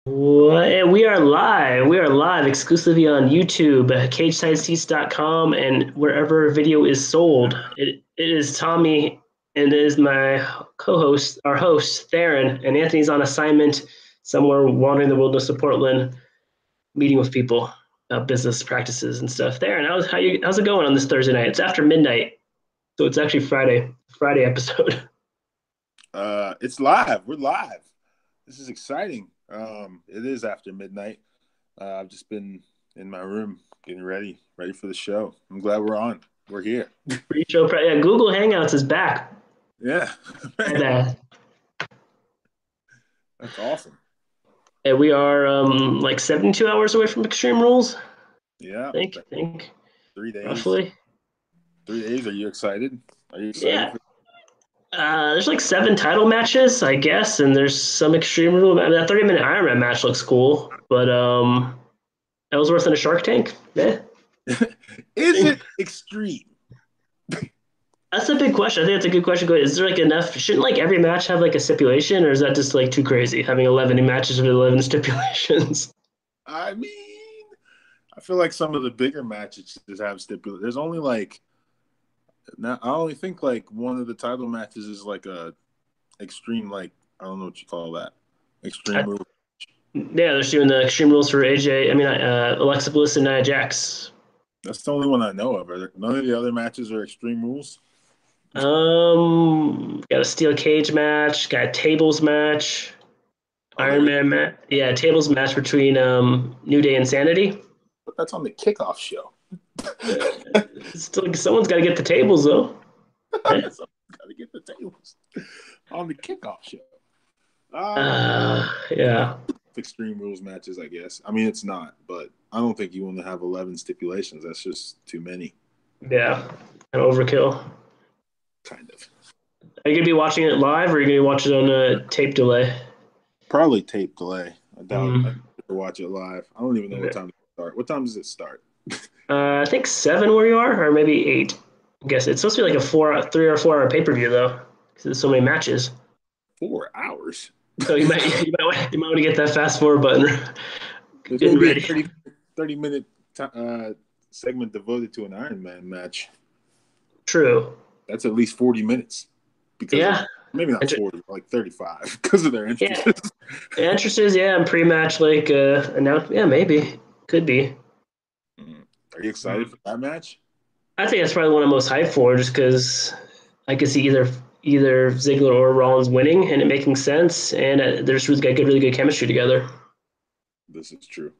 What? We are live. We are live exclusively on YouTube, cagesidesteats.com, and wherever video is sold. It is Tommy, and it is my co-host, our host, Theron, and Anthony's on assignment somewhere wandering the wilderness of Portland, meeting with people, business practices and stuff. Theron, how's it going on this Thursday night? It's after midnight, so it's actually Friday episode. It's live. We're live. This is exciting. It is after midnight. I've just been in my room getting ready for the show. I'm glad we're on. We're here. Pre-show, yeah. Google Hangouts is back. Yeah. And, That's awesome. and we are like 72 hours away from Extreme Rules. Yeah. I think 3 days. roughly. 3 days. Are you excited? Are you excited? Yeah. There's like 7 title matches, I guess, and there's some Extreme Rule. I mean, that 30-minute Iron Man match looks cool, but Ellsworth in a Shark Tank. Yeah. Is it extreme? That's a big question. I think that's a good question. Is there like enough? Shouldn't like every match have like a stipulation, or is that just like too crazy having 11 matches with 11 stipulations? I mean, I feel like some of the bigger matches just have stipulations. There's only like. Now I only think like one of the title matches is like a extreme, like I don't know what you call that, extreme rule. Yeah, they're doing the Extreme Rules for AJ. I mean, Alexa Bliss and Nia Jax. That's the only one I know of. None of the other matches are extreme rules. Got a steel cage match. Got a tables match. Iron Man match. Yeah, tables match between New Day and Sanity. But that's on the kickoff show. Still, someone's got to get the tables though. Someone's got to get the tables on the kickoff show. Yeah. Extreme rules matches, I guess. I mean, it's not, but I don't think you want to have 11 stipulations. That's just too many. Yeah, an overkill. Kind of. Are you gonna be watching it live, or are you gonna watch it on a tape delay? Probably tape delay. I doubt I watch it live. I don't even know what time it start. What time does it start? I think 7 where you are, or maybe 8. I guess it's supposed to be like a 3 or 4 hour pay per view though, because there's so many matches. 4 hours. So you might want to get that fast forward button. There's going to be a 30-minute segment devoted to an Iron Man match. True. That's at least 40 minutes. Because maybe not 40, like 35 because of their entrances. Yeah. Entrances, yeah, and pre-match like announced. Yeah, maybe could be. Are you excited for that match? I think that's probably the one I'm most hyped for, just because I could see either Ziggler or Rollins winning and it making sense, and they're just really good chemistry together. This is true.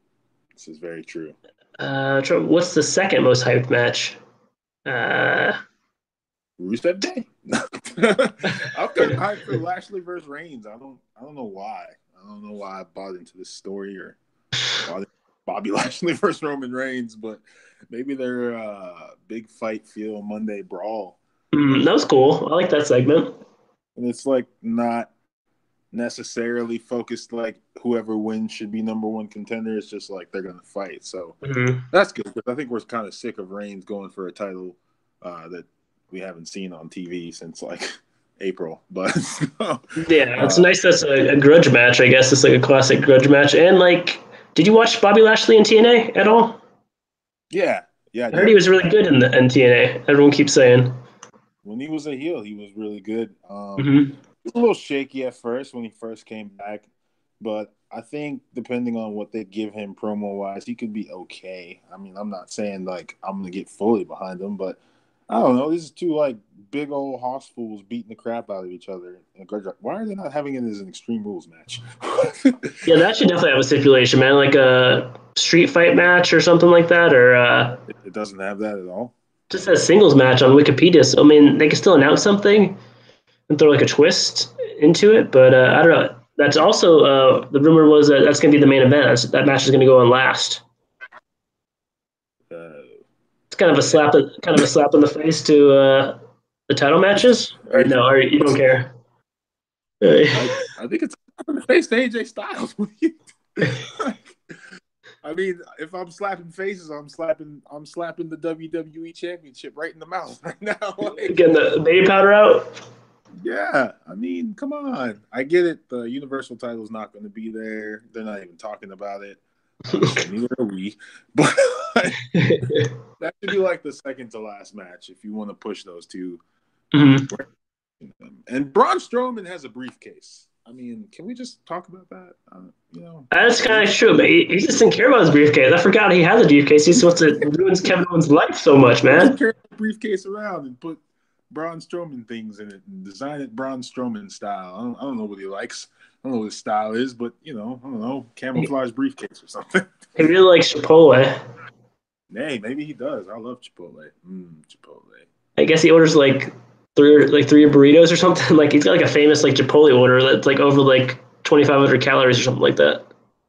This is very true. What's the second most hyped match? Rusev Day. I'm getting hyped for Lashley versus Reigns. I don't know why. I don't know why I bought into this story or Bobby Lashley versus Roman Reigns, but maybe their big fight feel Monday brawl. That was cool. I like that segment. And it's like not necessarily focused like whoever wins should be number one contender. It's just like they're going to fight. So that's good because I think we're kind of sick of Reigns going for a title that we haven't seen on TV since like April. But yeah, it's nice. That's a grudge match, I guess. It's like a classic grudge match. And like, did you watch Bobby Lashley in TNA at all? Yeah. I heard he was really good in TNA. Everyone keeps saying. When he was a heel, he was really good. He was a little shaky at first when he first came back, but I think depending on what they give him promo-wise, he could be okay. I mean, I'm not saying like I'm going to get fully behind him, but I don't know. These are two like big old hoss fools beating the crap out of each other. Why are they not having it as an Extreme Rules match? Yeah, that should definitely have a stipulation, man. Like a street fight match or something like that, or it doesn't have that at all. Just a singles match on Wikipedia. So I mean, they can still announce something and throw like a twist into it, but I don't know. That's also the rumor was that that's going to be the main event. That match is going to go on last. It's kind of a slap in the face to the title matches. Or no, or you don't care. I think it's in the face to AJ Styles. I mean, if I'm slapping faces, I'm slapping the WWE Championship right in the mouth right now. Getting the baby powder out. Yeah, I mean, come on. I get it. The Universal title is not going to be there. They're not even talking about it. So neither are we. But that should be like the second to last match if you want to push those two. Mm-hmm. And Braun Strowman has a briefcase. I mean, can we just talk about that? That's kind of true, but he just didn't care about his briefcase. I forgot he has a briefcase. He just wants to ruin Kevin Owens' life so much, just man. carry the briefcase around and put Braun Strowman things in it and design it Braun Strowman style. I don't know what he likes. I don't know what his style is, but I don't know, camouflage briefcase or something. He really likes Chipotle. Hey, maybe he does. I love Chipotle. Chipotle. I guess he orders like three burritos or something. Like he's got like a famous like Chipotle order that's like over like 2,500 calories or something like that.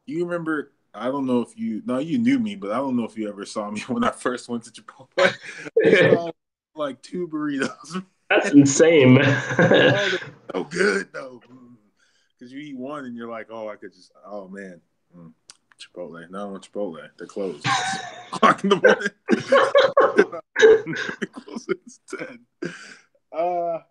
You remember? I don't know if you. No, you knew me, but I don't know if you ever saw me when I first went to Chipotle. I saw like 2 burritos. That's insane. Oh, they're so good though. Because you eat one and you're like, oh, I could just. Oh man, Chipotle. No, Chipotle. They're closed. O'clock in the morning. They're closed at 10. Are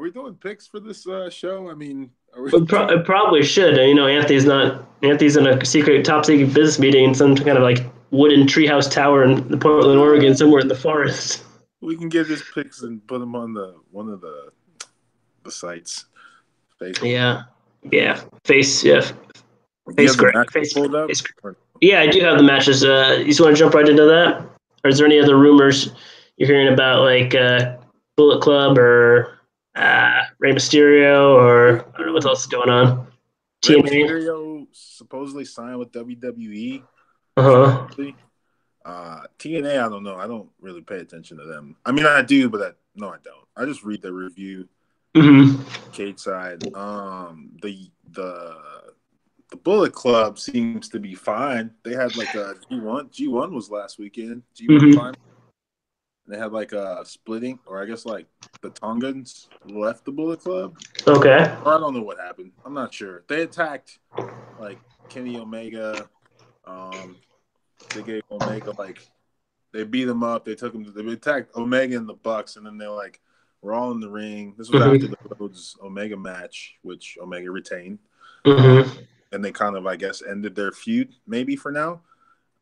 we doing picks for this show? I mean, It probably should. Anthony's in a top secret business meeting in some kind of like wooden treehouse tower in Portland, Oregon, somewhere in the forest. We can get his picks and put them on one of the sites. Facebook. Yeah. Face pulled up? Yeah, I do have the matches. You just want to jump right into that, or is there any other rumors you're hearing about, like Bullet Club or Rey Mysterio, or I don't know what else is going on? Rey Mysterio supposedly signed with WWE. TNA, I don't know. I don't really pay attention to them. I mean, I do, but I don't. I just read the review. Cage side. The Bullet Club seems to be fine. They had like a G1. G1 was last weekend. G1 fine. They had like a splitting, or I guess like the Tongans left the Bullet Club. Okay. Or I don't know what happened. I'm not sure. They attacked like Kenny Omega. They gave Omega they beat him up. They attacked Omega and the Bucks, and then they were all in the ring. This was after the Rhodes Omega match, which Omega retained. And they kind of, I guess, ended their feud maybe for now.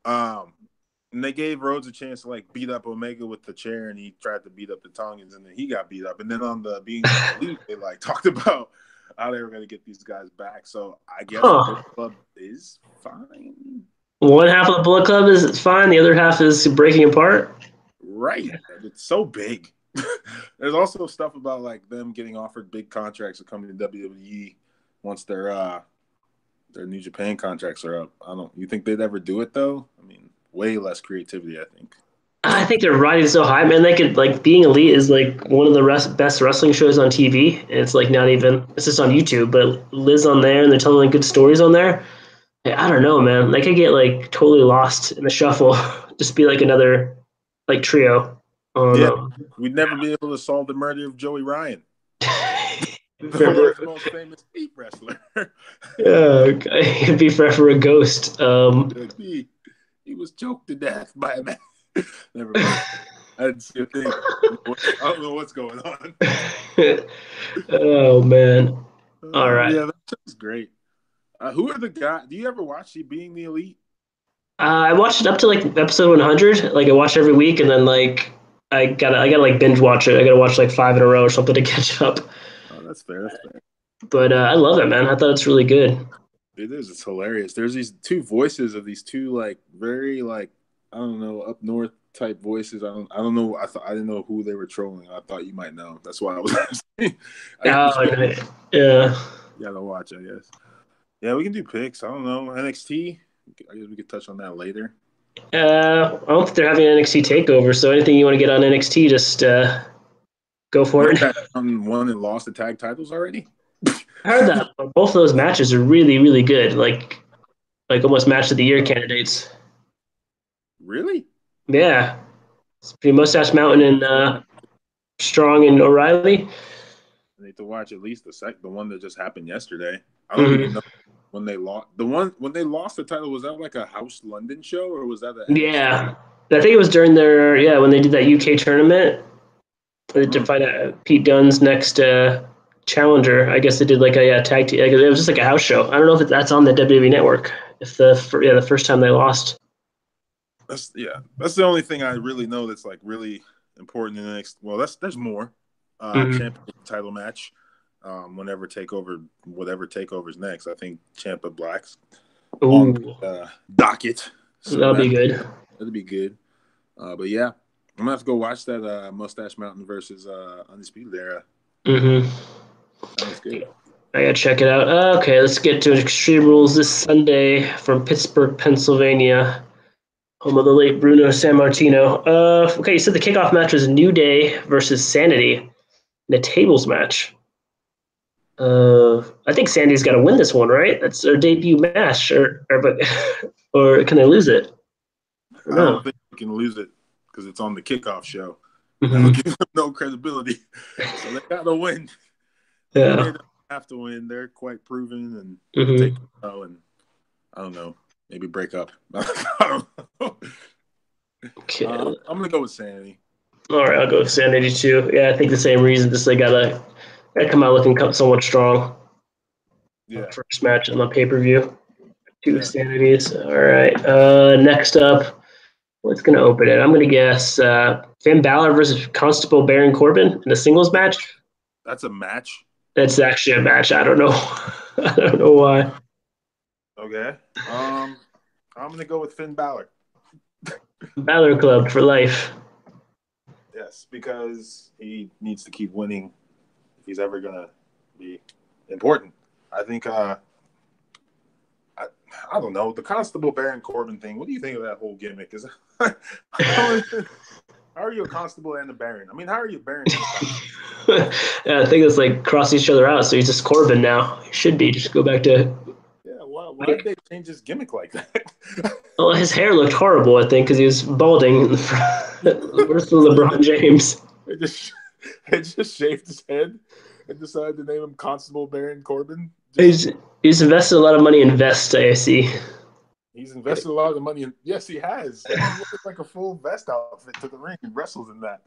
And they gave Rhodes a chance to beat up Omega with the chair, and he tried to beat up the Tongans, and then he got beat up. And then on the Being Elite, they talked about how they were going to get these guys back. So I guess the Bullet Club is fine. One half of the Bullet Club is fine. The other half is breaking apart. Right. It's so big. There's also stuff about them getting offered big contracts to come to WWE once their New Japan contracts are up. You think they'd ever do it though? I mean, way less creativity, I think. I think they're riding so high, man. They could Being Elite is one of the best wrestling shows on TV. And it's not even, it's just on YouTube, but Liz on there, and they're telling good stories on there. I don't know, man. They could get totally lost in the shuffle. Just be another trio. We'd never be able to solve the murder of Joey Ryan. The most famous feet wrestler. It'd be forever a ghost. He was choked to death by a man. Never mind. I didn't see a thing. I don't know what's going on. Oh man! All right. Yeah, that's great. Who are the guys? Do you ever watch Being the Elite? I watched it up to episode 100. I watch every week, and then I gotta binge watch it. I gotta watch 5 in a row or something to catch up. Oh, that's fair. But I love it, man. I thought it's really good. It is. It's hilarious. There's these two voices of these two very I don't know, up north type voices. I don't know. I didn't know who they were trolling. I thought you might know. That's why I was asking. Yeah. You gotta watch, I guess. Yeah, we can do picks. I don't know. NXT. I guess we could touch on that later. I don't think they're having an NXT takeover, so anything you want to get on NXT, just go for it. Won and lost the tag titles already? I heard that both of those matches are really, really good. Almost match of the year candidates. Really? Yeah. It's pretty Mustache Mountain and Strong and O'Reilly. I need to watch at least the one that just happened yesterday. I don't even know when they lost when they lost the title. Was that a House London show, or was that Yeah, I think it was during when they did that UK tournament. to find out Pete Dunne's next challenger. I guess they did like a tag team. Like, it was just like a house show. I don't know if that's on the WWE Network. If the first time they lost. That's the only thing I really know that's like really important in the next. Well, there's more. Championship title match. Whatever takeover's next. I think Ciampa Black's on docket. So that'll be good. That'll be good. But yeah, I'm gonna have to go watch that Mustache Mountain versus Undisputed Era. Sounds good. I gotta check it out. Okay, let's get to Extreme Rules this Sunday from Pittsburgh, Pennsylvania, home of the late Bruno Sammartino. Okay, you said the kickoff match was New Day versus Sanity in a tables match. I think Sandy's got to win this one, right? That's their debut match, or can they lose it? I don't think they can lose it because it's on the kickoff show. That'll give them no credibility, so they got to win. Yeah, they don't have to win. They're quite proven, and take and I don't know, maybe break up. I don't know. Okay, I'm gonna go with Sanity. All right, I'll go with Sanity too. Yeah, I think the same reason. Just they gotta come out looking somewhat strong. Yeah. First match on the pay-per-view. Two Sanities. All right. Next up, what's going to open it? I'm going to guess Finn Balor versus Constable Baron Corbin in a singles match. That's a match? That's actually a match. I don't know. I don't know why. Okay. I'm going to go with Finn Balor. Balor Club for life. Yes, because he needs to keep winning if he's ever going to be important. I think, I don't know, the Constable Baron Corbin thing. What do you think of that whole gimmick? How are you a constable and a baron? I mean, how are you a baron? Yeah, I think it's like cross each other out. So he's just Corbin now. He should be. Just go back to. Yeah, why did they change his gimmick like that? Well, his hair looked horrible, I think, because he was balding in the front. Worse than LeBron James. They just shaved his head and decided to name him Constable Baron Corbin. He's invested a lot of money in vests, I see. He's invested a lot of money in. Yes, he has. He looks like a full vest outfit to the ring and wrestles in that.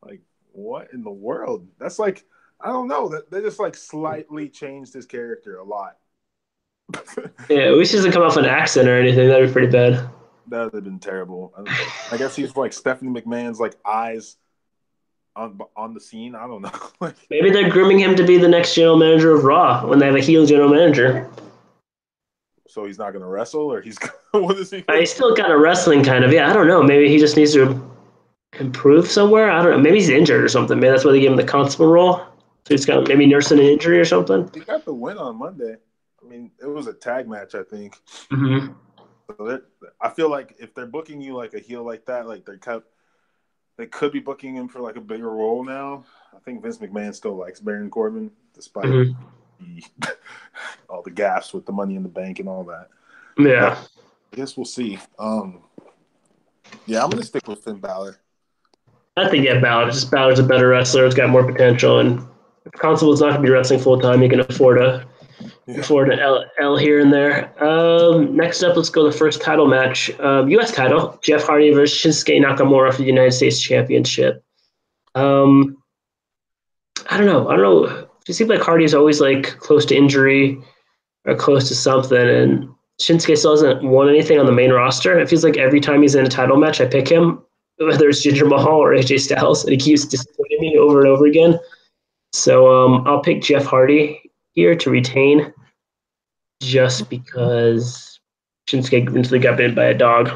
Like, what in the world? That's like, I don't know. They just like slightly changed his character a lot. Yeah, we should come off an accent or anything. That'd be pretty bad. That would have been terrible. I guess he's like Stephanie McMahon's like eyes on the scene. I don't know. Maybe they're grooming him to be the next general manager of Raw when they have a heel general manager. So he's not going to wrestle, or he's what is he? He's still kind of wrestling, kind of. Yeah, I don't know. Maybe he just needs to improve somewhere. I don't know. Maybe he's injured or something. Maybe that's why they gave him the constable role. So he's got maybe nursing an injury or something. He got the win on Monday. I mean, it was a tag match, I think. So I feel like if they're booking you like a heel like that, like they could be booking him for like a bigger role now. I think Vince McMahon still likes Baron Corbin, despite all the gaffes with the Money in the Bank and all that. Yeah. I guess we'll see. Yeah, I'm going to stick with Finn Balor. I think, Balor. Just Balor's a better wrestler. It's got more potential. And if Constable's not going to be wrestling full-time, you can afford an L here and there. Next up, let's go to the first title match. U.S. title, Jeff Hardy versus Shinsuke Nakamura for the United States Championship. I don't know. It seems like Hardy's always like close to injury or close to something, and Shinsuke still hasn't won anything on the main roster. It feels like every time he's in a title match, I pick him, whether it's Jinder Mahal or AJ Styles, and he keeps disappointing me over and over again. So I'll pick Jeff Hardy here to retain, just because Shinsuke eventually got bitten by a dog.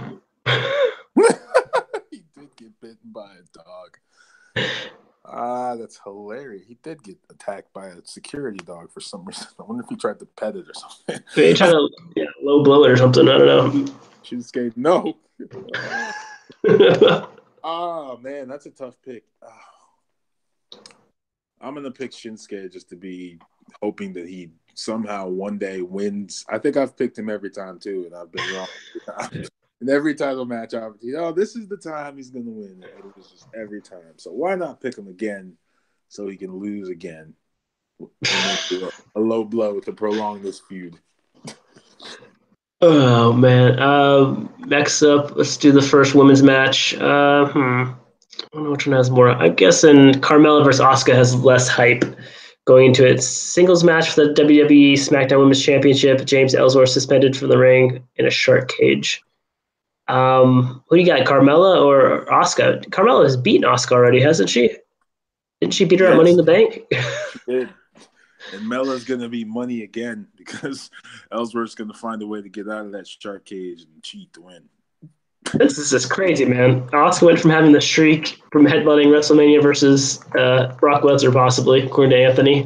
He did get bitten by a dog. That's hilarious. He did get attacked by a security dog for some reason. I wonder if he tried to pet it or something. He tried to low blow it or something. I don't know. Shinsuke, no. Oh, man, that's a tough pick. Oh. I'm going to pick Shinsuke just to be hoping that he somehow one day wins. I think I've picked him every time, too, and I've been wrong. In every title match, this is the time he's going to win. It was just every time. So why not pick him again so he can lose again? A low blow to prolong this feud. Oh, man. Next up, let's do the first women's match. I don't know which one has more. I'm guessing Carmella versus Asuka has less hype going into its singles match for the WWE SmackDown Women's Championship. James Ellsworth suspended from the ring in a shark cage. Who do you got, Carmella or Asuka? Carmella has beaten Asuka already, hasn't she? Didn't she beat her at Money in Yes, the Bank? she did. And Mella's gonna be money again because Ellsworth's gonna find a way to get out of that shark cage and cheat to win. This is just crazy, man. Asuka went from having the streak from headbutting WrestleMania versus Brock Lesnar, possibly, according to Anthony.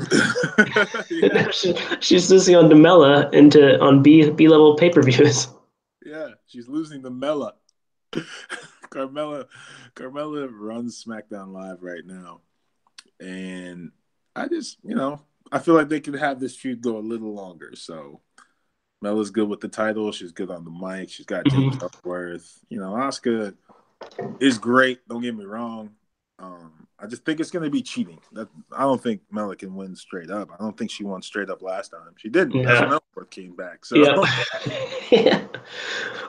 And Yeah, now she's losing on Demella into on B level pay per views. yeah, she's losing to Mella. Carmella, Carmella runs SmackDown Live right now, and I just, I feel like they could have this feud go a little longer. So Mella's good with the title. She's good on the mic. She's got James Ellsworth. Asuka is great. Don't get me wrong. I just think it's going to be cheating. I don't think Mella can win straight up. I don't think she won straight up last time. She didn't. That's when Ellsworth came back. So. Yep. Yeah.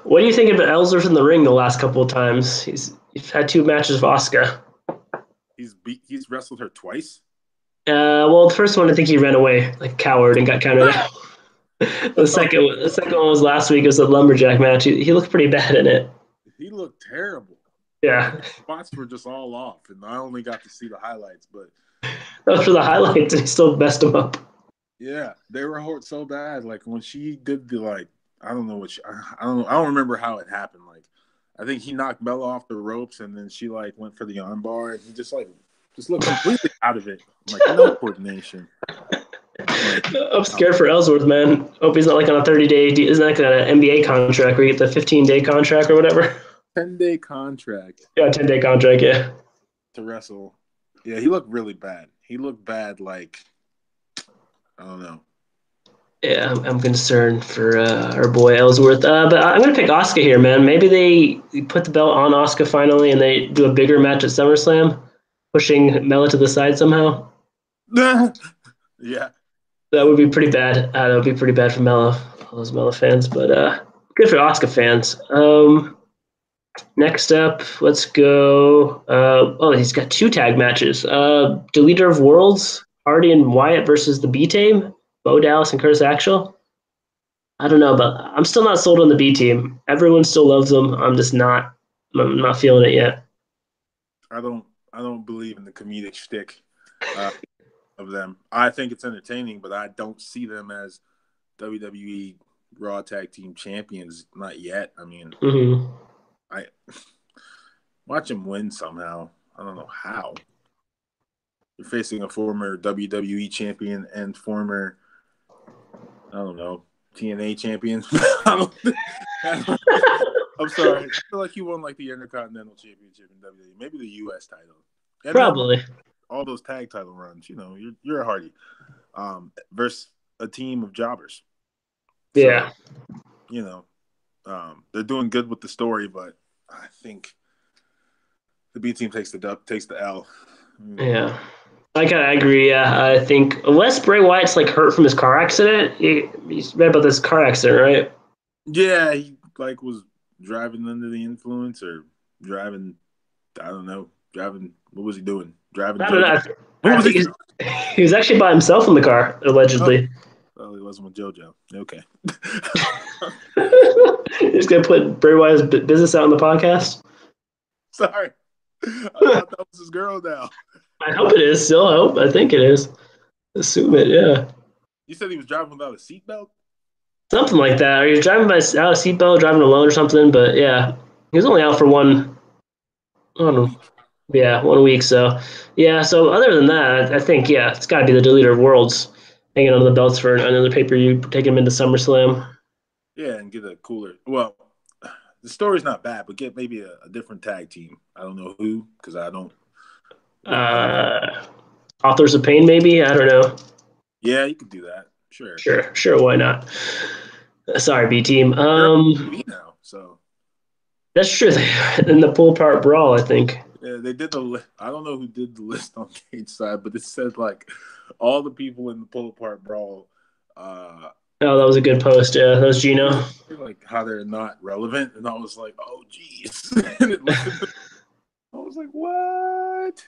What do you think of Ellsworth in the ring the last couple of times? He's had 2 matches with Asuka. He's wrestled her twice. Well, the first one I think he ran away like a coward and got counted out. The second one was last week. It was a lumberjack match. He looked pretty bad in it. He looked terrible. Yeah. Spots were just all off, and I only got to see the highlights. But those were the highlights, and he still messed him up. Yeah, they were hurt so bad. Like when she did the I don't know what I don't remember how it happened. Like I think he knocked Bella off the ropes, and then she went for the armbar, and he just looked completely out of it. Like no coordination. I'm scared for Ellsworth, man. Hope he's not on a 30-day. Isn't that like an NBA contract where you get the 15-day contract or whatever? 10-day contract. Yeah, 10-day contract. Yeah. To wrestle. Yeah, he looked really bad. He looked bad. I don't know. Yeah, I'm concerned for our boy Ellsworth. But I'm going to pick Asuka here, man. Maybe they put the belt on Asuka finally and they do a bigger match at SummerSlam, pushing Mella to the side somehow. Yeah. That would be pretty bad. That would be pretty bad for Mella, all those Mella fans. But good for Asuka fans. Next up, let's go. He's got 2 tag matches. Deleter of Worlds, Hardy and Wyatt versus the B Team, Bo Dallas and Curtis Axel. I don't know, but I'm still not sold on the B Team. Everyone still loves them. I'm just not. I'm not feeling it yet. I don't believe in the comedic shtick of them. I think it's entertaining, but I don't see them as WWE Raw Tag Team Champions. Not yet. I mean, I watch them win somehow. I don't know how. You're facing a former WWE champion and former, I don't know, TNA champion. I'm sorry. I feel like he won the Intercontinental Championship in WWE. Maybe the U.S. title. And probably. All those tag title runs. You're a Hardy. Versus a team of jobbers. Yeah. So, they're doing good with the story, but I think the B team takes the L. Yeah. I agree. Yeah, I think unless Bray Wyatt's hurt from his car accident, he's read about this car accident, right? Yeah, he was driving under the influence or driving. I don't know. Driving. What was he doing? Driving. I don't know. What was he? He was actually by himself in the car, allegedly. Oh, he wasn't with JoJo. Okay. You're just gonna put Bray Wyatt's business out on the podcast? Sorry, I thought that was his girl now. I hope it is still. I think it is. Assume it, yeah. You said he was driving without a seatbelt? Something like that. Or he was driving without a seatbelt, driving alone or something, but yeah. He was only out for one, I don't know. Yeah, 1 week. So, yeah. So, other than that, I think, yeah, it's got to be the Deleter of Worlds hanging on the belts for another pay per view, take him into SummerSlam. Yeah, and get a cooler. Well, the story's not bad, but get maybe a different tag team. I don't know who, because I don't. Authors of Pain, maybe? I don't know. Yeah, you could do that. Sure. Why not? Sorry, B team. Now, so that's true. In the pull apart brawl, I think. Yeah, they did the. I don't know who did the list on Cage Side, but it said all the people in the pull apart brawl. Oh, that was a good post. Yeah, that was Gino. How they're not relevant, and I was like, oh, geez. I was like, what?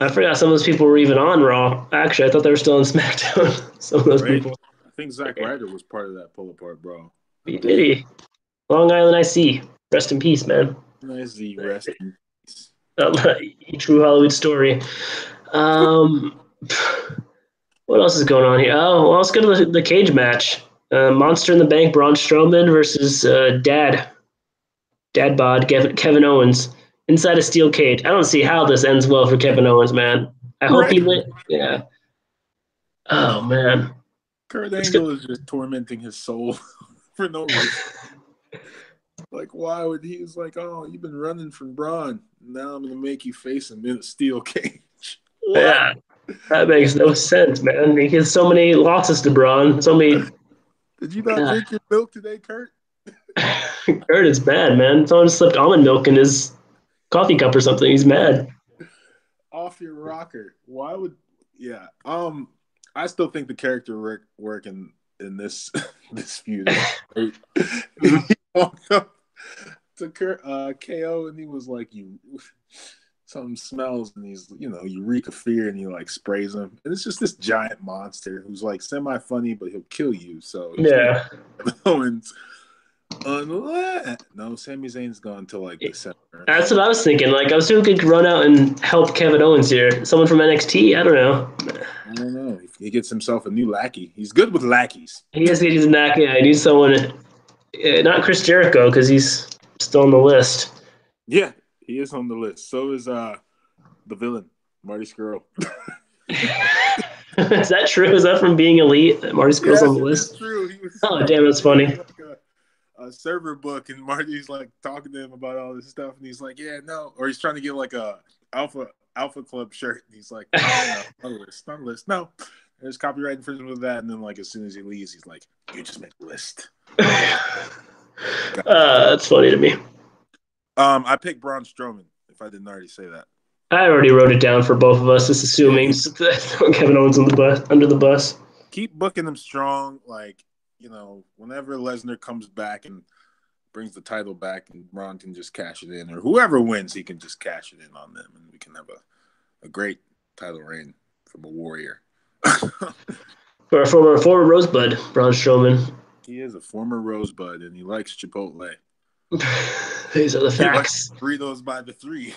I forgot some of those people were even on Raw. Actually, I thought they were still on SmackDown. Some of those Right? people. I think Zack Ryder was part of that pull apart, bro. I He did think. he? Long Island IC. Rest in peace, man. Nice Z rest in peace. True Hollywood story. Um, what else is going on here? Oh, well, let's go to the cage match. Monster in the Bank, Braun Strowman versus Dad Bod, Kevin Owens inside a steel cage. I don't see how this ends well for Kevin Owens, man. I hope Right. he wins. Yeah. Oh man. Kurt Let's go. Angle is just tormenting his soul for no reason. Like, why would he? Was like, oh, you've been running from Braun. Now I'm gonna make you face him in a steel cage. What? Yeah, that makes no sense, man. He gets so many losses to Braun. So many. Did you not God. drink your milk today, Kurt? Kurt is bad, man. Someone slipped almond milk in his coffee cup or something. He's mad. Off your rocker. Why would? Yeah. I still think the character work in this this feud is great. He walked up to KO and he was like, "You." Something smells and he's, eureka fear, and he like sprays him. And it's just this giant monster who's like semi funny, but he'll kill you. So he's Yeah. Owens. Unless no, Sami Zayn's gone until like December. That's what I was thinking. Like, I was thinking we could run out and help Kevin Owens here. Someone from NXT? I don't know. I don't know. He gets himself a new lackey. He's good with lackeys. He just needs back. Yeah, I need someone. Not Chris Jericho because he's still on the list. Yeah, he is on the list. So is the villain, Marty Scurll. Is that true? Is that from Being Elite? Marty Scurll's on the list? That's true. He was Oh, damn, that's funny. like a server book, and Marty's like talking to him about all this stuff, and he's like, "Yeah, no," or he's trying to get like a Alpha Club shirt, and he's like, "No, not a list, no." There's copyright infringement with that, and then like as soon as he leaves, he's like, "You just make a list." That's funny to me. I picked Braun Strowman. If I didn't already say that, I already wrote it down for both of us, just assuming throwing Kevin Owens on the bus, under the bus. Keep booking him strong, like whenever Lesnar comes back and brings the title back, and Braun can just cash it in, or whoever wins, he can just cash it in on them, and we can have a great title reign from a warrior. For a former Rosebud, Braun Strowman. He is a former Rosebud, and he likes Chipotle. These are the He facts. likes Doritos by the 3.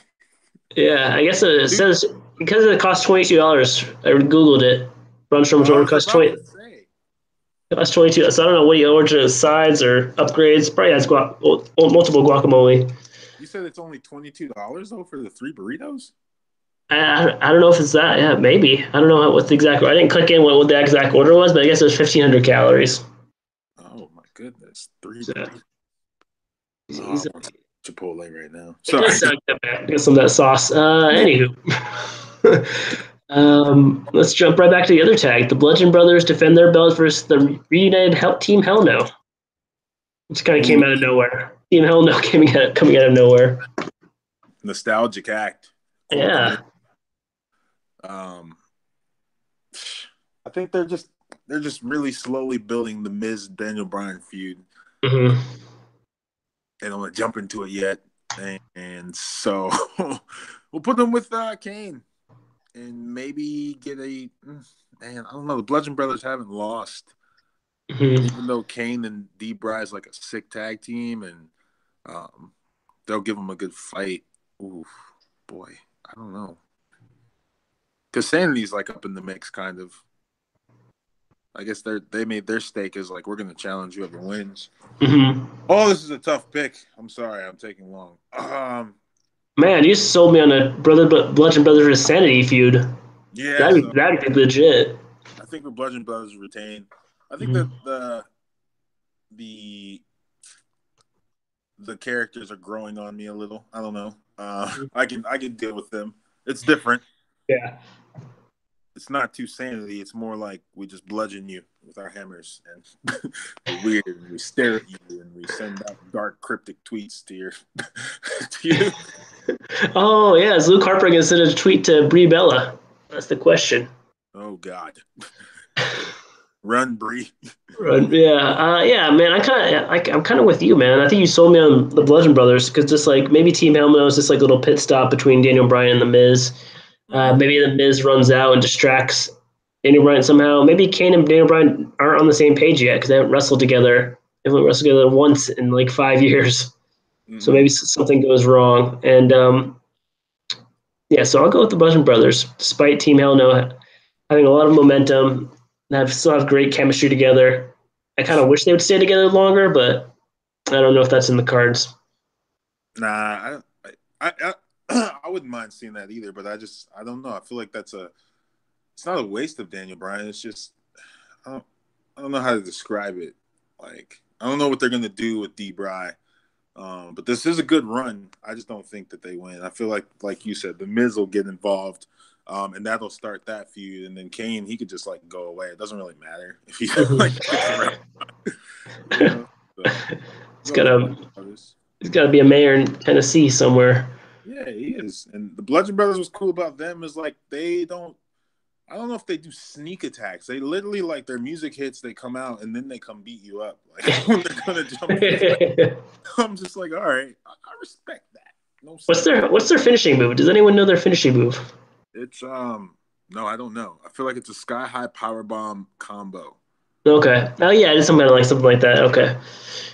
Yeah, I guess it says because it costs $22. I googled it. Braun Strowman's order costs Costs 22. So I don't know what he ordered as sides or upgrades. Probably has multiple guacamole. You said it's only $22 though for the 3 burritos. I don't know if it's that. Yeah, maybe. I don't know what the exact. I didn't click in what the exact order was, but I guess it was 1,500 calories. Oh my goodness, 3 So, burritos. I want Chipotle right now. Sorry, get some of that sauce. Anywho. Let's jump right back to the other tag. The Bludgeon Brothers defend their belts versus the reunited Team Hell No, which kind of came out of nowhere. Team Hell No coming out of nowhere. Nostalgic act. Yeah. I think they're just really slowly building the Miz Daniel Bryan feud. Mm-hmm. They don't want to jump into it yet, and so we'll put them with Kane. And maybe get I don't know. The Bludgeon Brothers haven't lost. Mm-hmm. Even though Kane and D-Bry is like a sick tag team, and they'll give them a good fight. Ooh, boy. I don't know. Because Sanity's like up in the mix, kind of. I guess they made their stake as like, we're going to challenge whoever wins. Mm-hmm. Oh, this is a tough pick. I'm sorry. I'm taking long. Man, you sold me on a Bludgeon Brothers Sanity feud. Yeah, that'd be legit. I think the Bludgeon Brothers retain. I think that the characters are growing on me a little. I don't know. I can deal with them. It's different. Yeah. It's not too sanity. It's more like we just bludgeon you with our hammers, and we're weird, and we stare at you, and we send out dark, cryptic tweets to your to you. Oh yeah, is Luke Harper gonna send a tweet to Brie Bella? That's the question. Oh God. Run, Bree. Right, yeah, man. I'm kind of with you, man. I think you sold me on the Bludgeon Brothers because just like maybe Team Hell is just like a little pit stop between Daniel Bryan and the Miz. Maybe the Miz runs out and distracts Daniel Bryan somehow. Maybe Kane and Daniel Bryan aren't on the same page yet because they haven't wrestled together. They haven't wrestled together once in like 5 years. So maybe something goes wrong. And yeah, so I'll go with the Bludgeon Brothers, despite Team Hell No having a lot of momentum. Still have great chemistry together. I kind of wish they would stay together longer, but I don't know if that's in the cards. Nah, I wouldn't mind seeing that either, but I don't know. I feel like it's not a waste of Daniel Bryan. It's just I don't know how to describe it. Like I don't know what they're gonna do with D-Bry. But this is a good run. I just don't think that they win. I feel like you said, the Miz will get involved, and that'll start that feud. And then Kane, he could just like go away. It doesn't really matter if he like sticks around. You know? So, He's got to be a mayor in Tennessee somewhere. Yeah, he is. And the Bludgeon Brothers, was cool about them is like I don't know if they do sneak attacks. They literally like their music hits, they come out and then they come beat you up. Like when they're gonna jump in. I'm just like, all right, I respect that. No, what's their finishing move? Does anyone know their finishing move? It's no, I don't know. I feel like it's a sky high power bomb combo. Okay. Oh yeah, it's something like that. Okay.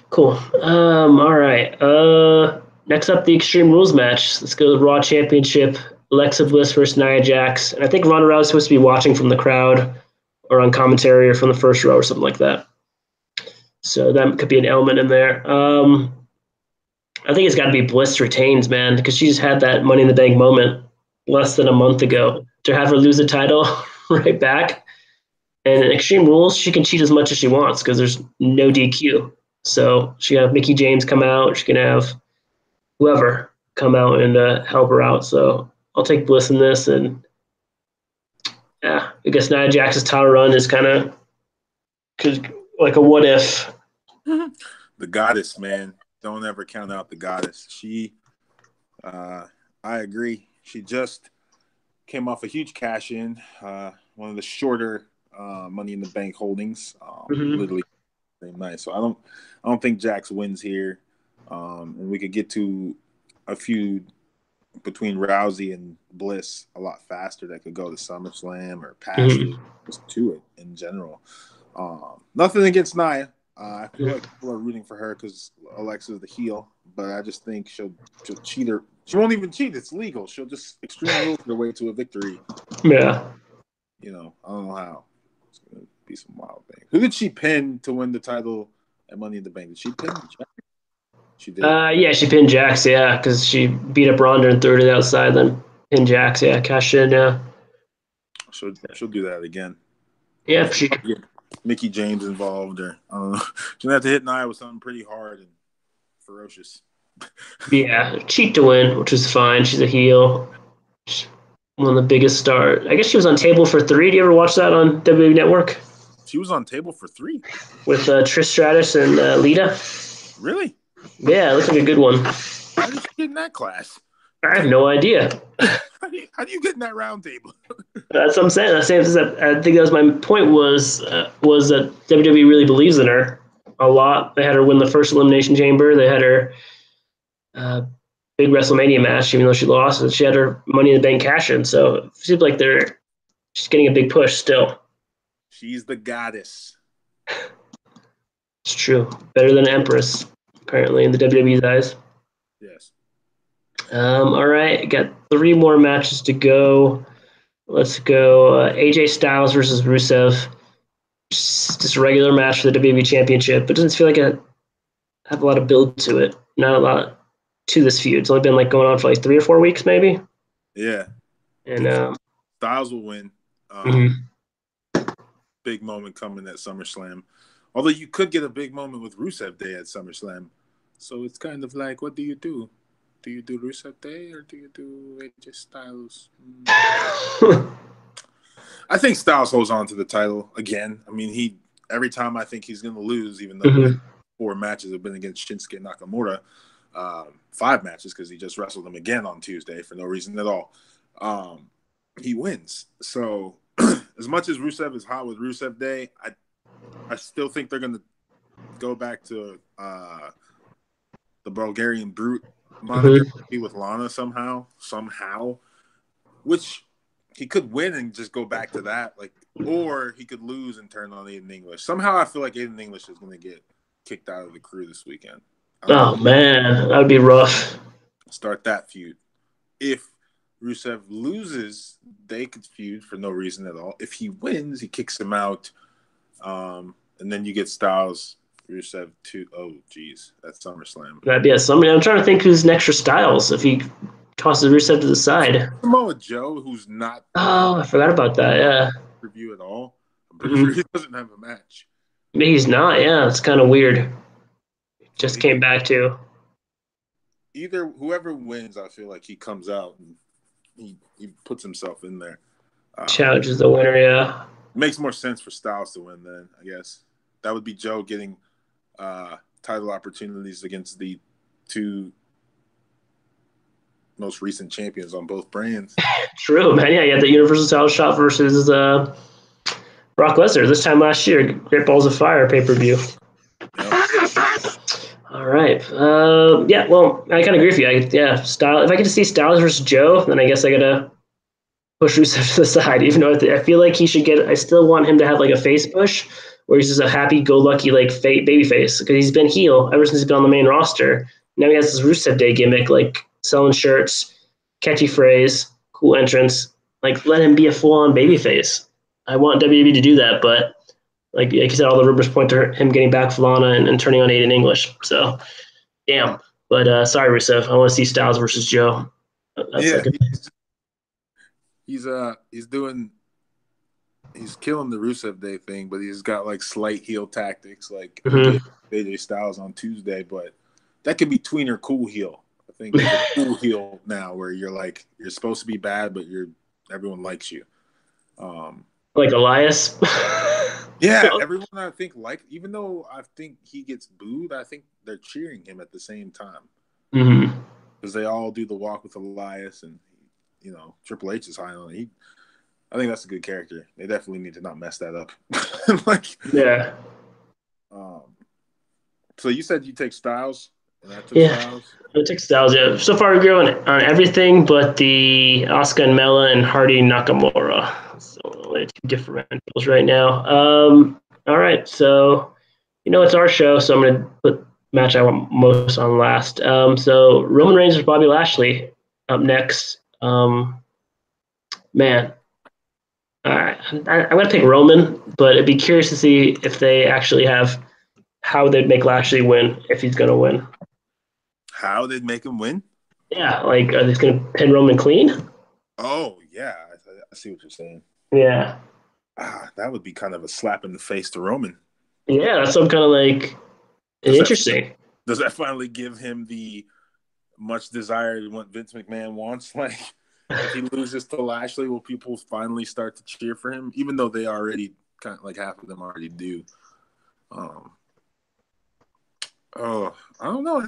Cool. All right. Next up, the Extreme Rules match. Let's go to the Raw Championship. Alexa Bliss versus Nia Jax. And I think Ronda Rousey's supposed to be watching from the crowd or on commentary or from the first row or something like that. So that could be an element in there. I think it's got to be Bliss retains, man, because she just had that Money in the Bank moment less than a month ago. To have her lose the title right back. And in Extreme Rules, she can cheat as much as she wants because there's no DQ. So she can have Mickie James come out. She can have whoever come out and help her out. So I'll take Bliss in this. And yeah, I guess Nia Jax's title run is kind of like a what if. The goddess, man. Don't ever count out the goddess. I agree. She just came off a huge cash in, one of the shorter Money in the Bank holdings, literally same night. So I don't think Jax wins here, and we could get to a feud between Rousey and Bliss a lot faster. That could go to SummerSlam or past it, just to it in general. Nothing against Nia. I feel like people are rooting for her because Alexa's the heel, but I just think she'll cheat her. She won't even cheat. It's legal. She'll just extreme rules her way to a victory. Yeah. I don't know how. It's going to be some wild thing. Who did she pin to win the title at Money in the Bank? Did she pin Jax? She did. Yeah, she pinned Jax, yeah, because she beat up Ronda and threw it outside, then pinned Jax, yeah, cashed in, yeah. She'll do that again. Yeah, she get Mickie James involved, or I don't know. She's gonna have to hit Nia with something pretty hard and ferocious. Yeah, cheat to win, which is fine. She's a heel. She's one of the biggest stars. I guess she was on Table for Three. Do you ever watch that on WWE Network? She was on Table for Three with Trish Stratus and Lita. Really? Yeah, it looks like a good one. How did you get in that class? I have no idea. How do you get in that round table? That's what I'm saying. I think that was my point was that WWE really believes in her a lot. They had her win the first Elimination Chamber. They had her big WrestleMania match, even though she lost. And she had her Money in the Bank cash in. So it seems like she's getting a big push still. She's the goddess. It's true. Better than Empress, apparently, in the WWE's eyes. Yes. All right. Got 3 more matches to go. Let's go AJ Styles versus Rusev. Just a regular match for the WWE Championship, but doesn't feel like it have a lot of build to it. Not a lot to this feud. It's only been like going on for like 3 or 4 weeks, maybe. Yeah. And Styles will win. Big moment coming at SummerSlam. Although you could get a big moment with Rusev Day at SummerSlam. So it's kind of like, what do you do? Do you do Rusev Day or do you do AJ Styles? I think Styles holds on to the title again. I mean, every time I think he's going to lose, even though like 4 matches have been against Shinsuke Nakamura, 5 matches because he just wrestled him again on Tuesday for no reason at all. He wins. So as much as Rusev is hot with Rusev Day, I still think they're gonna go back to the Bulgarian Brute moniker with Lana somehow, which he could win and just go back to that, like, or he could lose and turn on Aiden English. Somehow, I feel like Aiden English is going to get kicked out of the crew this weekend. Oh man, that would be rough. Start that feud. If Rusev loses, they could feud for no reason at all. If he wins, he kicks him out, and then you get Styles. Rusev 2. Oh, geez. That's SummerSlam. That'd be somebody. I'm trying to think who's next for Styles if he tosses Rusev to the side. Samoa Joe, who's not. Oh, I forgot about that. Yeah. Review at all. I'm pretty sure he doesn't have a match. Maybe he's not. Yeah, it's kind of weird. Just came back to. Either whoever wins, I feel like he comes out and he puts himself in there. Challenges the winner. Yeah. Makes more sense for Styles to win then, I guess. That would be Joe getting title opportunities against the two most recent champions on both brands. True, man. Yeah, you had the Universal title shot versus Brock Lesnar this time last year. Great Balls of Fire pay-per-view. Yep. All right. Yeah, well, I kind of agree with you. Styles. If I get to see Styles versus Joe, then I guess I got to push Rusev to the side, even though I feel like he should get – I still want him to have like a face push where he's just a happy-go-lucky like babyface because he's been heel ever since he's been on the main roster. Now he has this Rusev Day gimmick, like selling shirts, catchy phrase, cool entrance. Like, let him be a full-on babyface. I want WWE to do that, but like you said, all the rumors point to him getting back for Lana and turning on Aiden English. So, damn. But sorry, Rusev. I want to see Styles versus Joe. That's he's killing the Rusev Day thing, but he's got like slight heel tactics, like AJ Styles on Tuesday. But that could be tweener cool heel. I think it's a cool heel now, where you're like you're supposed to be bad, but everyone likes you. Like Elias. Yeah, everyone I think even though I think he gets booed, I think they're cheering him at the same time because they all do the walk with Elias, and Triple H is high on it. I think that's a good character. They definitely need to not mess that up. Yeah. So you said you take Styles, and I took Styles. I took Styles. Yeah. So far, we're going on everything but the Asuka and Mela and Hardy Nakamura. So only two differentials right now. All right. So it's our show, so I'm going to put match I want most on last. So Roman Reigns versus Bobby Lashley up next. Man. All right. I'm going to pick Roman, but it'd be curious to see if they actually have how they'd make Lashley win if he's going to win. How they'd make him win? Yeah, like are they going to pin Roman clean? Oh, yeah. I see what you're saying. Yeah. That would be kind of a slap in the face to Roman. Yeah, that's some kind of like interesting. Does that finally give him the much desired what Vince McMahon wants? Like, if he loses to Lashley, will people finally start to cheer for him? Even though they already kind of like half of them already do. I don't know.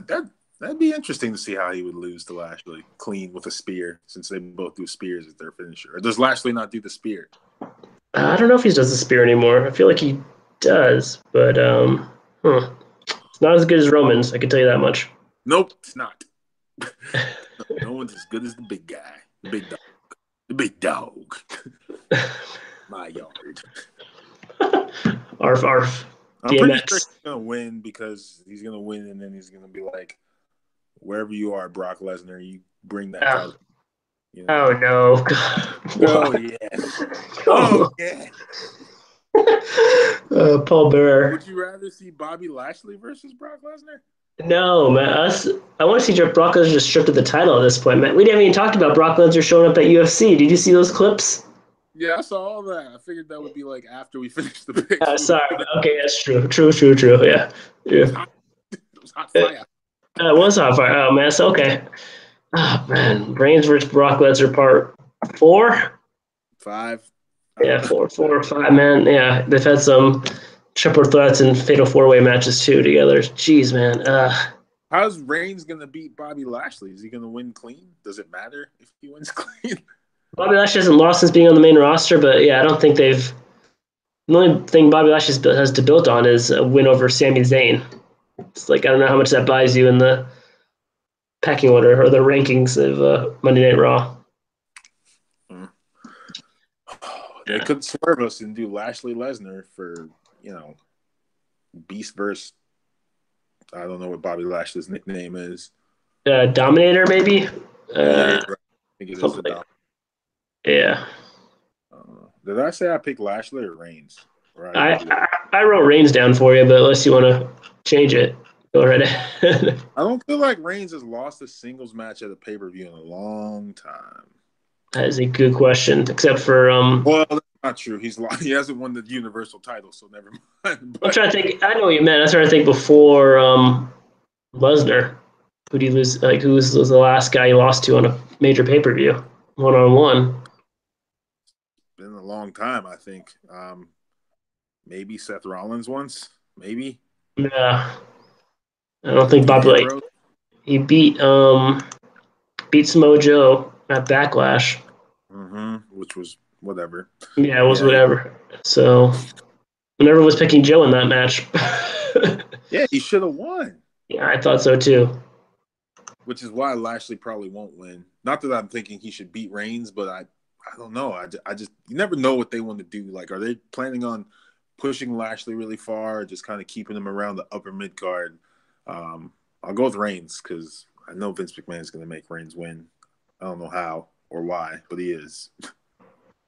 That'd be interesting to see how he would lose to Lashley clean with a spear, since they both do spears as their finisher. Or does Lashley not do the spear? I don't know if he does the spear anymore. I feel like he does, but it's not as good as Roman's. I can tell you that much. Nope, it's not. No one's as good as the big guy, the big dog, the big dog. My yard. Arf, arf. I'm pretty sure he's gonna win because he's gonna win, and then he's gonna be like, wherever you are, Brock Lesnar, you bring that title. Oh no! Oh yeah! Oh yeah! Paul Bearer. Would you rather see Bobby Lashley versus Brock Lesnar? No, man. I want to see Brock Lesnar just stripped of the title at this point, man. We haven't even talked about Brock Lesnar showing up at UFC. Did you see those clips? Yeah, I saw all that. I figured that would be like after we finished the pick. Sorry. Okay, that's true. True. Yeah. It was hot fire. It was hot fire. Oh, man. It's okay. Oh, man. Reigns versus Brock Lesnar part 4? 5. Yeah, 4 or 5, man. Yeah, they've had some triple threats and fatal 4-way matches too together. Jeez, man. How's Reigns going to beat Bobby Lashley? Is he going to win clean? Does it matter if he wins clean? Bobby Lashley hasn't lost since being on the main roster, but yeah, I don't think they've The only thing Bobby Lashley has to build on is a win over Sami Zayn. It's like I don't know how much that buys you in the pecking order or the rankings of Monday Night Raw. They could swerve us and do Lashley Lesnar for, Beast versus, I don't know what Bobby Lashley's nickname is. Dominator, maybe? Yeah, I think it is the Dominator. Yeah. Did I say I picked Lashley or Reigns? Right? I wrote Reigns down for you, but unless you want to change it, go right ahead. I don't feel like Reigns has lost a singles match at a pay-per-view in a long time. That is a good question, except for well, that's not true. He hasn't won the Universal title, so never mind. I'm trying to think. I know what you meant. I was trying to think before Lesnar. Who did he lose? Like, who was the last guy he lost to on a major pay-per-view, one-on-one? Been a long time, I think. Maybe Seth Rollins once. Maybe. Yeah, I don't think Bobby. He beat Samoa Joe at Backlash. Which was whatever. Yeah, it was whatever. So, whenever was picking Joe in that match. Yeah, he should have won. Yeah, I thought so too. Which is why Lashley probably won't win. Not that I'm thinking he should beat Reigns, but I don't know. I just you never know what they want to do. Like, are they planning on pushing Lashley really far, or just kind of keeping him around the upper mid card? I'll go with Reigns because I know Vince McMahon is going to make Reigns win. I don't know how or why, but he is.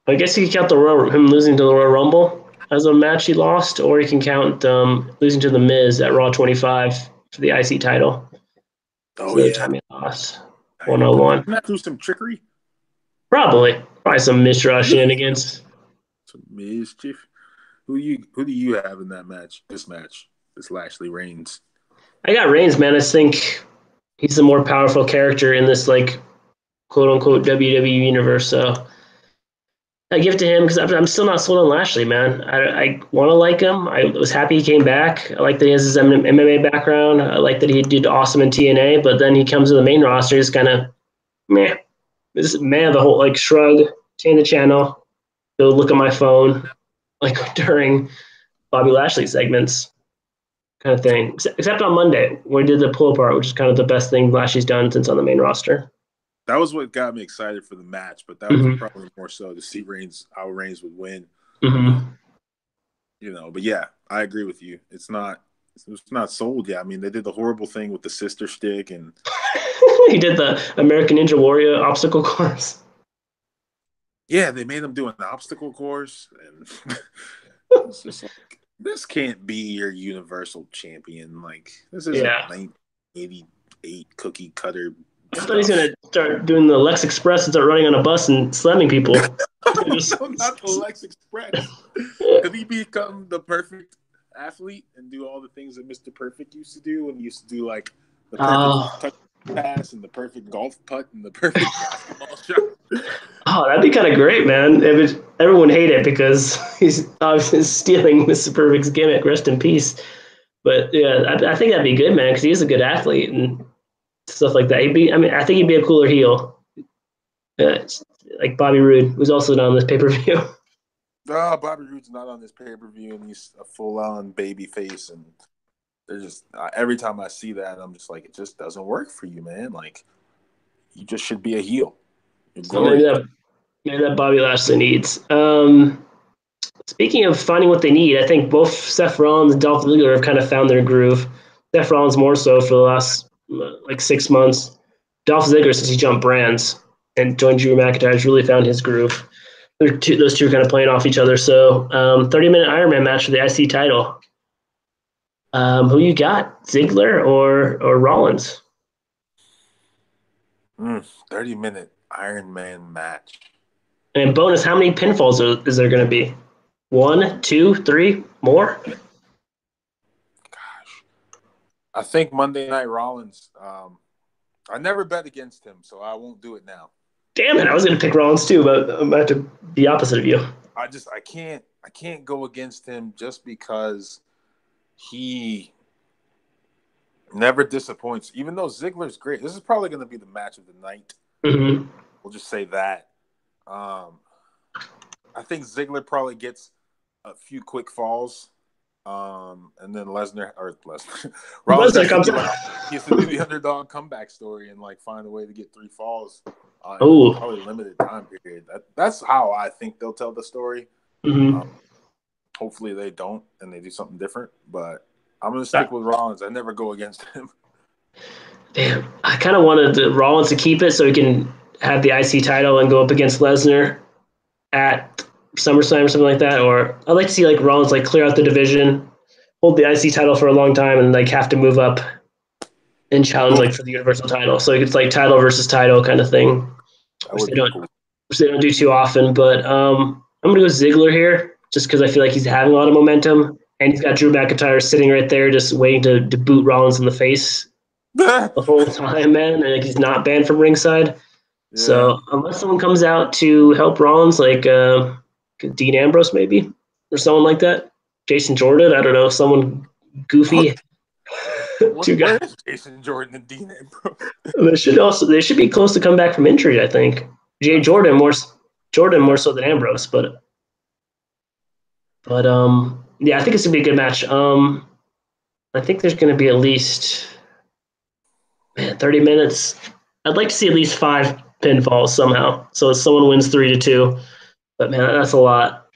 I guess you can count him losing to the Royal Rumble as a match he lost, or you can count losing to The Miz at Raw 25 for the IC title. Oh, yeah. Time he lost 101. Not through some trickery? Probably some misdraw shenanigans. Some mischief. Who do you have in that match? This Lashley Reigns. I got Reigns, man. I think he's the more powerful character in this like quote unquote WWE universe. So I give it to him because I'm still not sold on Lashley, man. I want to like him. I was happy he came back. I like that he has his MMA background. I like that he did awesome in TNA, but then he comes to the main roster. He's kind of meh. This man, the whole like shrug, change the channel, go look at my phone, like during Bobby Lashley segments, kind of thing. Except on Monday when he did the pull apart, which is kind of the best thing Lashley's done since on the main roster. That was what got me excited for the match, but that was probably more so to see how Reigns would win. But yeah, I agree with you. It's not sold yet. I mean, they did the horrible thing with the sister stick, and he did the American Ninja Warrior obstacle course. Yeah, they made him do an obstacle course, and it's just like, this can't be your Universal Champion. Like, this is 1988 cookie cutter. I thought he's gonna start doing the Lex Express and start running on a bus and slamming people. No, not the Lex Express. Could he become the perfect athlete and do all the things that Mr. Perfect used to do when he used to do like the perfect touch pass and the perfect golf putt and the perfect basketball shot? Oh, that'd be kind of great, man. Everyone hate it because he's obviously stealing Mr. Perfect's gimmick. Rest in peace. But yeah, I think that'd be good, man, because he's a good athlete and stuff like that. I think he'd be a cooler heel. Like Bobby Roode, who's also not on this pay-per-view. Oh, Bobby Roode's not on this pay-per-view, and he's a full-on babyface. And they're just every time I see that, I'm just like, it just doesn't work for you, man. Like, you just should be a heel. So maybe that Bobby Lashley needs. Speaking of finding what they need, I think both Seth Rollins and Dolph Ziggler have kind of found their groove. Seth Rollins more so for the last 6 months. Dolph Ziggler, since he jumped brands and joined Drew McIntyre, has really found his groove. Those two are kind of playing off each other. So 30-minute Iron Man match for the IC title. Who you got, Ziggler or Rollins? 30-minute Iron Man match. And bonus, how many pinfalls is there going to be? 1, 2, 3, more? Gosh. I think Monday Night Rollins, I never bet against him, so I won't do it now. Damn it, I was going to pick Rollins too, but I'm going to have to be opposite of you. I can't go against him just because he never disappoints. Even though Ziggler's great, this is probably going to be the match of the night. We'll just say that. I think Ziggler probably gets a few quick falls. And then Lesnar Rollins Lesnar has to comes be out. like he has to do the underdog comeback story and like find a way to get 3 falls in a Oh. probably limited time period. That's how I think they'll tell the story. Mm-hmm. Hopefully they don't and they do something different. But I'm gonna stick with Rollins. I never go against him. Damn, I kind of wanted Rollins to keep it so he can have the IC title and go up against Lesnar at SummerSlam or something like that. Or I'd like to see like Rollins like clear out the division, hold the IC title for a long time, and like have to move up and challenge like for the Universal title. So it's like title versus title kind of thing, That would be cool. which they don't do too often. But I'm gonna go Ziggler here just because I feel like he's having a lot of momentum, and he's got Drew McIntyre sitting right there just waiting to boot Rollins in the face the whole time, man. And like, he's not banned from ringside. Yeah. So unless someone comes out to help Rollins, like Dean Ambrose maybe, or someone like that, Jason Jordan, I don't know, someone goofy. Where is Jason Jordan and Dean Ambrose? They should be close to come back from injury. I think Jordan more so than Ambrose, but yeah, I think it's gonna be a good match. I think there's gonna be at least 30 minutes. I'd like to see at least 5 pinfalls somehow. So someone wins 3-2. But man, that's a lot.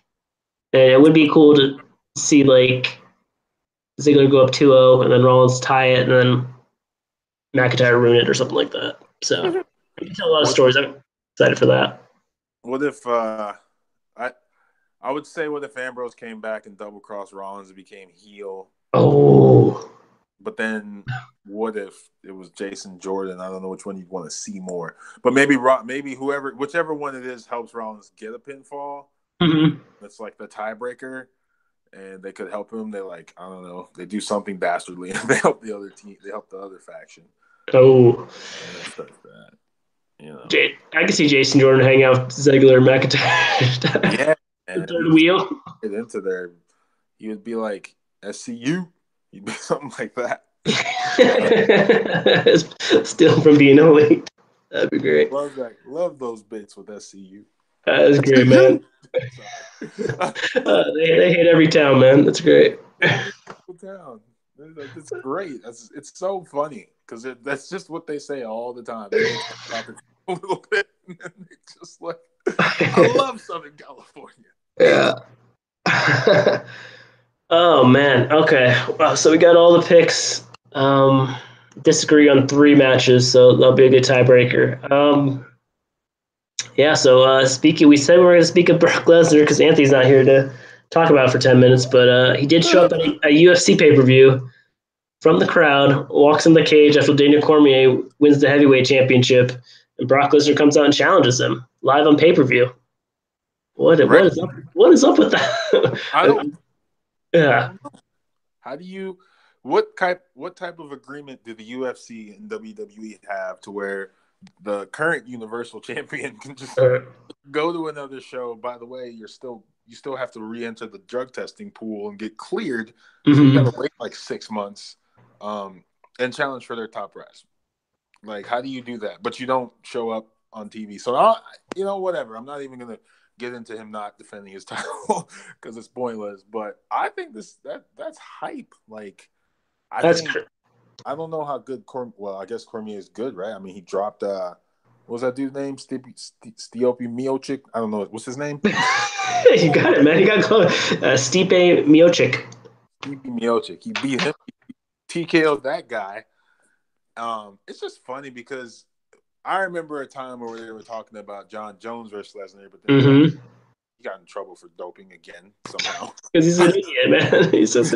And it would be cool to see like Ziggler go up 2-0 and then Rollins tie it and then McIntyre ruin it or something like that. So you can tell a lot of stories. I'm excited for that. What if I would say what if Ambrose came back and double crossed Rollins and became heel? Oh. But then what if it was Jason Jordan? I don't know which one you'd want to see more. But maybe whichever one it is helps Rollins get a pinfall. Mm-hmm. That's like the tiebreaker. And they could help him. They I don't know. They do something dastardly and they help the other team. They help the other faction. Oh. And then start that. You know. I can see Jason Jordan hanging out with Ziggler and McIntyre. Yeah. The third wheel. Get into there. He would be like SCU. He'd be something like that. Still from being elite. That'd be great. Love those bits with SCU. That's great, man. They hit every town, man. That's great. Town. It's great. It's so funny because that's just what they say all the time. They talk about it a little bit, and then it's just like, I love Southern California. Yeah. Oh man. Okay. Wow. So we got all the picks. Disagree on 3 matches, so that'll be a good tiebreaker. Yeah. So we said we were going to speak of Brock Lesnar because Anthony's not here to talk about it for 10 minutes, but he did show up at a UFC pay-per-view from the crowd, walks in the cage after Daniel Cormier wins the heavyweight championship, and Brock Lesnar comes out and challenges him live on pay-per-view. What is up with that? I don't. Yeah. How do you? What type of agreement do the UFC and WWE have to where the current Universal Champion can just go to another show? By the way, you still have to re-enter the drug testing pool and get cleared. Mm-hmm. So you got to wait like 6 months, and challenge for their top prize. Like, how do you do that? But you don't show up on TV. So whatever. I'm not even gonna get into him not defending his title because it's pointless. But I think that's hype. Like, I don't know how good I guess Cormier is good, right? I mean, he dropped what was that dude's name? Stipe Miocic? I don't know. What's his name? You got it, man. You got close. Stipe Miocic. Stipe Miocic. He beat him. He TKO'd that guy. It's just funny because I remember a time where they were talking about John Jones versus Lesnar, but then he got in trouble for doping again somehow. Because he's an idiot, man. He's just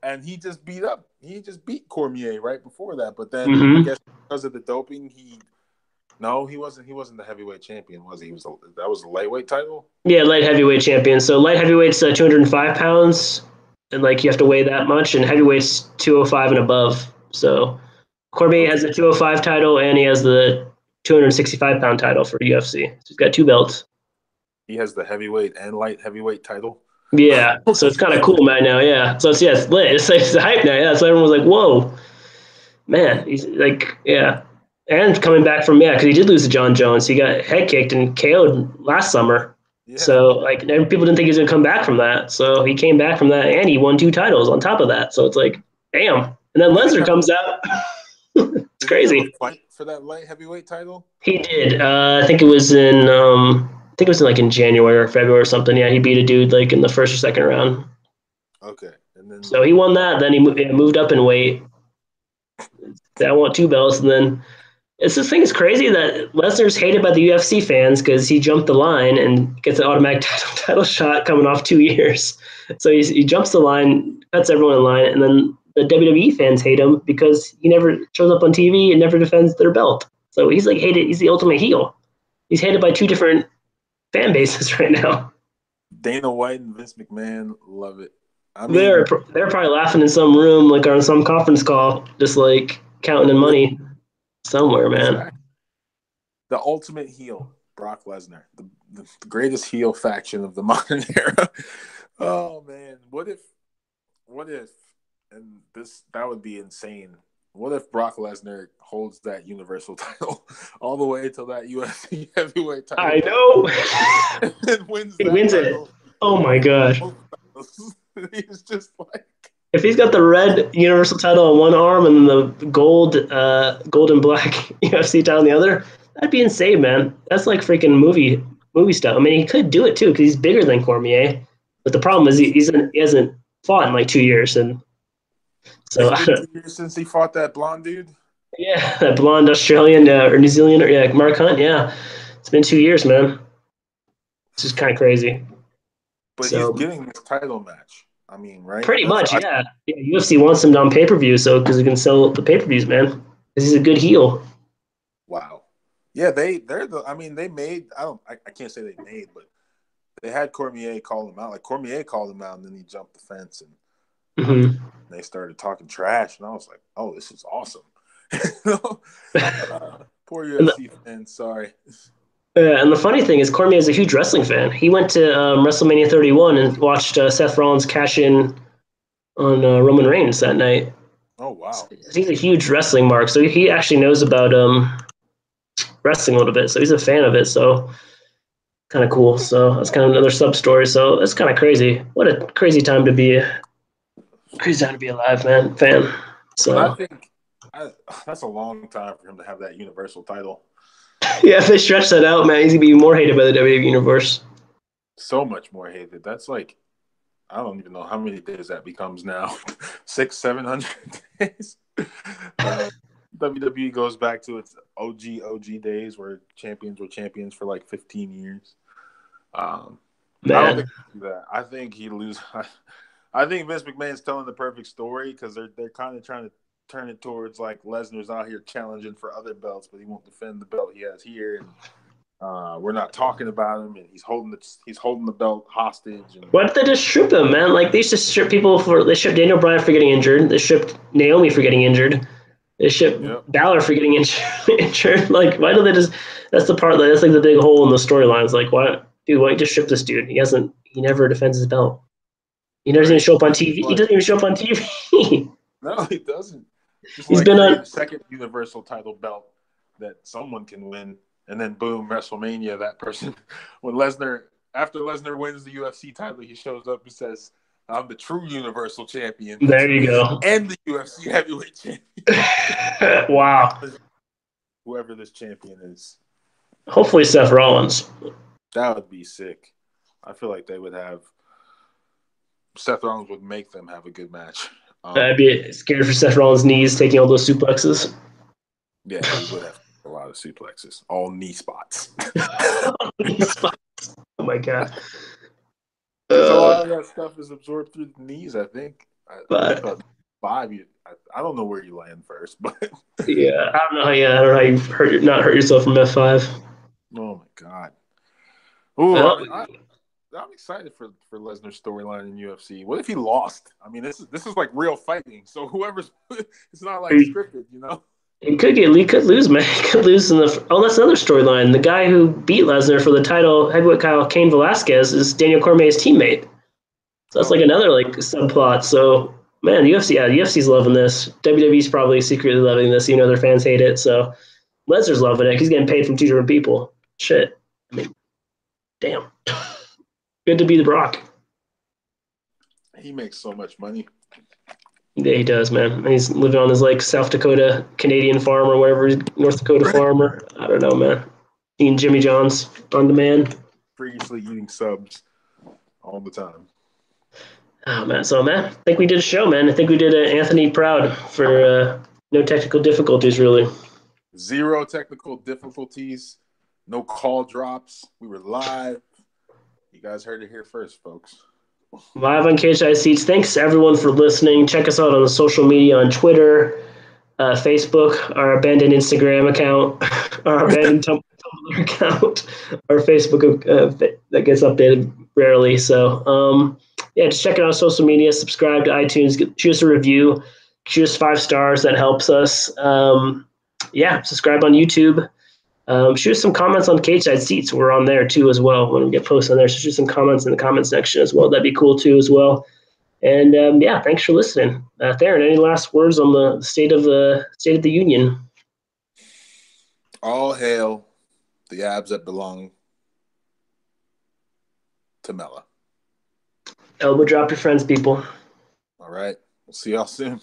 and he just beat Cormier right before that. But then I guess because of the doping, he wasn't the heavyweight champion, was he? That was the lightweight title? Yeah, light heavyweight champion. So light heavyweight's 205 pounds, and like you have to weigh that much, and heavyweight's 205 and above. So Cormier has the 205 title, and he has the 265-pound title for UFC. So he's got 2 belts. He has the heavyweight and light heavyweight title. Yeah, so it's kind of cool, man. Now, yeah. So it's lit. It's hype now. Yeah, so everyone was like, "Whoa, man!" He's like, yeah, and coming back from because he did lose to John Jones. He got head kicked and KO'd last summer. Yeah. So like and people didn't think he was gonna come back from that. So he came back from that and he won 2 titles on top of that. So it's like, damn. And then Did he Lesnar have comes out. It's did he have a crazy. fight for that light heavyweight title? He did. I think it was in I think it was in, like in January or February or something. Yeah, he beat a dude like in the first or second round. Okay. And then So he won that. Then he moved up in weight. I won 2 belts, and then it's this thing is crazy that Lesnar's hated by the UFC fans because he jumped the line and gets an automatic title shot coming off 2 years. So he jumps the line, cuts everyone in line, and then the WWE fans hate him because he never shows up on TV and never defends their belt. So he's like hated. He's the ultimate heel. He's hated by 2 different fan bases right now. Dana White and Vince McMahon love it. I They're mean, they're probably laughing in some room, like on some conference call, just like counting in money somewhere, man. exactly. The ultimate heel, Brock Lesnar, the greatest heel faction of the modern era. Oh man, what if, and this that would be insane. What if Brock Lesnar holds that Universal title all the way till that UFC heavyweight title I know. and wins He that wins it. title? Oh my god. He's just like, If he's got the red Universal title on one arm and the gold and black UFC title on the other, that'd be insane, man. That's like freaking movie stuff. I mean, he could do it too because he's bigger than Cormier. But the problem is he hasn't fought in like 2 years, and so it's been 2 years since he fought that blonde dude. yeah, that blonde Australian or New Zealander, yeah, Mark Hunt, yeah, it's been 2 years, man. It's just kind of crazy. But he's So getting this title match. I mean, right? pretty much, yeah. Yeah, UFC wants him on pay per view, so because he can sell the pay per views, man. Because he's a good heel. Wow. Yeah, they're the. I mean, they made. I can't say they made, but they had Cormier call him out. Like Cormier called him out, and then he jumped the fence, and Mm-hmm. they started talking trash, and I was like, "Oh, this is awesome." Poor And UFC fans. Sorry. and the funny thing is, Cormier is a huge wrestling fan. He went to WrestleMania 31 and watched Seth Rollins cash in on Roman Reigns that night. Oh wow. He's a huge wrestling mark, so he actually knows about wrestling a little bit. So he's a fan of it. So kind of cool. So that's kind of another sub story. So that's kind of crazy. What a crazy time to be alive, man. Fan. But I So think that's a long time for him to have that Universal title. yeah, if they stretch that out, man, he's gonna be more hated by the WWE universe. So much more hated. That's like I don't even know how many days that becomes now. 600, 700 days. WWE goes back to its OG days where champions were champions for like 15 years. I don't think he'll do that. I think he lose. I think Vince McMahon's telling the perfect story because they're kind of trying to turn it towards like Lesnar's out here challenging for other belts, but he won't defend the belt he has here, and we're not talking about him, and he's holding the belt hostage. And Why did they just strip them, man? Like they used to strip people for they stripped Daniel Bryan for getting injured. They stripped Naomi for getting injured. They stripped yep. Balor for getting injured. Like why do they just? That's the part that's like the big hole in the storyline. It's like why, dude? Why you just strip this dude? He never defends his belt. He doesn't even Right. show up on TV. He Like, doesn't even show up on TV. no, he doesn't. Just He's like been create on. a second Universal title belt that someone can win, and then boom, WrestleMania, that person. After Lesnar wins the UFC title, he shows up and says, "I'm the true Universal Champion There you go. and the UFC Heavyweight Champion." Wow. Whoever this champion is, Hopefully Seth Rollins. that would be sick. I feel like they would have Seth Rollins would make them have a good match. I'd be scared for Seth Rollins' knees taking all those suplexes. Yeah, he would have a lot of suplexes, all knee spots. Knee spots. Oh my god. Because a lot of that stuff is absorbed through the knees, I think. But But five, I don't know where you land first, but yeah, I don't know. Yeah, I don't know how you not hurt yourself from F5. oh my god. Ooh, Well, I'm excited for Lesnar's storyline in UFC. What if he lost? I mean, this is like real fighting. So whoever's it's not like scripted, you know. he could lose, man. He could lose in the. Oh, that's another storyline. The guy who beat Lesnar for the title, heavyweight Kyle Cain Velasquez, is Daniel Cormier's teammate. So that's like another like subplot. So man, UFC's loving this. WWE's probably secretly loving this. You know, their fans hate it. So Lesnar's loving it. He's getting paid from 2 different people. Shit. I mean, damn. Good to be the Brock. He makes so much money. Yeah, he does, man. He's living on his like South Dakota Canadian farm or whatever, North Dakota farm, or I don't know, man. Eating Jimmy John's on demand. Previously eating subs all the time. Oh man, so man, I think we did a show, man. I think we did Anthony proud for no technical difficulties, really. 0 technical difficulties, no call drops. We were live. You guys heard it here first, folks. Live on Cage Side Seats. Thanks everyone for listening. Check us out on the social media on Twitter, Facebook, our abandoned Instagram account, our abandoned Tumblr account, our Facebook that gets updated rarely. So yeah, just check it out on social media. Subscribe to iTunes. Shoot us a review. Shoot us 5 stars. That helps us. Yeah, subscribe on YouTube. Shoot us some comments on Cage Side Seats. We're on there too as well when we get posts on there. So shoot some comments in the comment section as well. That'd be cool too as well. And yeah, thanks for listening. Theron, any last words on the state of the union? All hail the abs that belong to Mella. Elbow drop your friends, people. All right. We'll see y'all soon.